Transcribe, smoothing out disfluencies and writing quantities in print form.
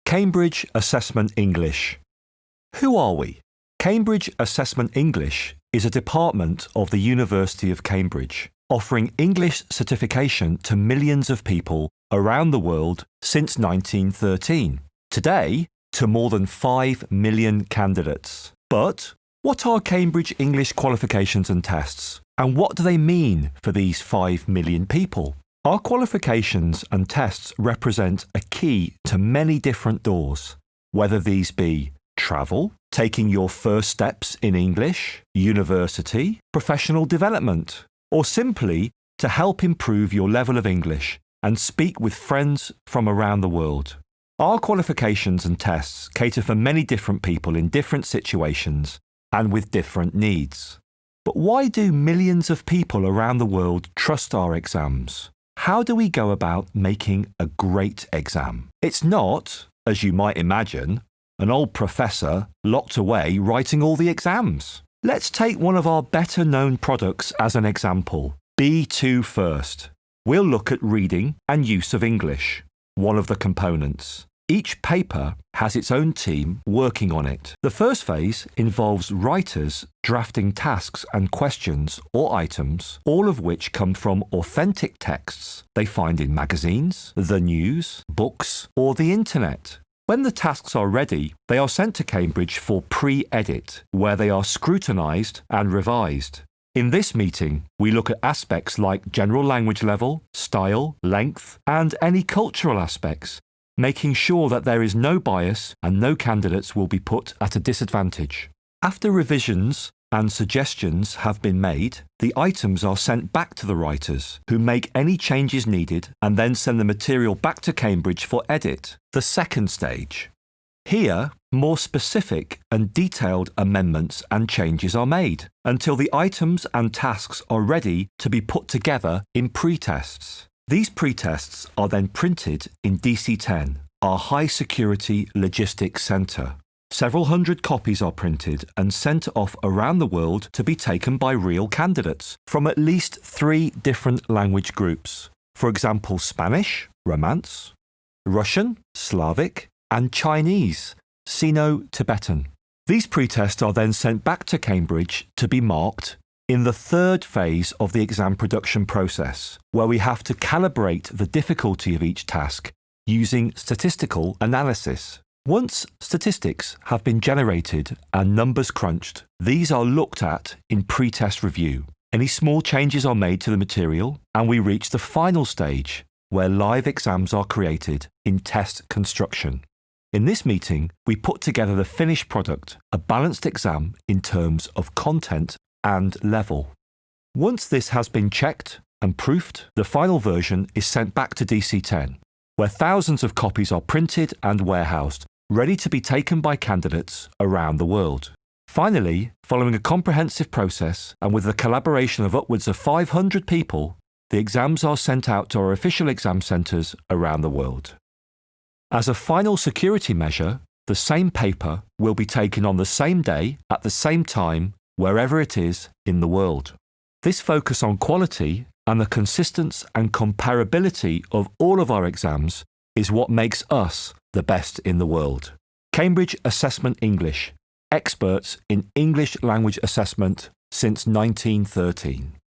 Cambridge Assessment English. Who are we? Cambridge Assessment English is a department of the University of Cambridge, offering English certification to millions of people around the world since 1913. Today, to more than 5 million candidates. But what are Cambridge English qualifications and tests? And what do they mean for these 5 million people? Our qualifications and tests represent a key to many different doors, whether these be travel, taking your first steps in English, university, professional development, or simply to help improve your level of English and speak with friends from around the world. Our qualifications and tests cater for many different people in different situations and with different needs. But why do millions of people around the world trust our exams? How do we go about making a great exam? It's not, as you might imagine, an old professor locked away writing all the exams. Let's take one of our better-known products as an example, B2 First. We'll look at reading and use of English, one of the components. Each paper has its own team working on it. The first phase involves writers drafting tasks and questions or items, all of which come from authentic texts they find in magazines, the news, books, or the internet. When the tasks are ready, they are sent to Cambridge for pre-edit, where they are scrutinised and revised. In this meeting, we look at aspects like general language level, style, length, and any cultural aspects, making sure that there is no bias and no candidates will be put at a disadvantage. After revisions and suggestions have been made, the items are sent back to the writers, who make any changes needed and then send the material back to Cambridge for edit, the second stage. Here, more specific and detailed amendments and changes are made, until the items and tasks are ready to be put together in pre-tests. These pre-tests are then printed in DC10, our high-security logistics centre. Several hundred copies are printed and sent off around the world to be taken by real candidates from at least 3 different language groups. For example, Spanish, Romance, Russian, Slavic, and Chinese, Sino-Tibetan. These pre-tests are then sent back to Cambridge to be marked in the third phase of the exam production process, where we have to calibrate the difficulty of each task using statistical analysis. Once statistics have been generated and numbers crunched, these are looked at in pre-test review. Any small changes are made to the material, and we reach the final stage, where live exams are created in test construction. In this meeting, we put together the finished product, a balanced exam in terms of content and level. Once this has been checked and proofed, the final version is sent back to DC10, where thousands of copies are printed and warehoused, ready to be taken by candidates around the world. Finally, following a comprehensive process and with the collaboration of upwards of 500 people, the exams are sent out to our official exam centres around the world. As a final security measure, the same paper will be taken on the same day, at the same time, wherever it is in the world. This focus on quality and the consistency and comparability of all of our exams is what makes us the best in the world. Cambridge Assessment English, experts in English language assessment since 1913.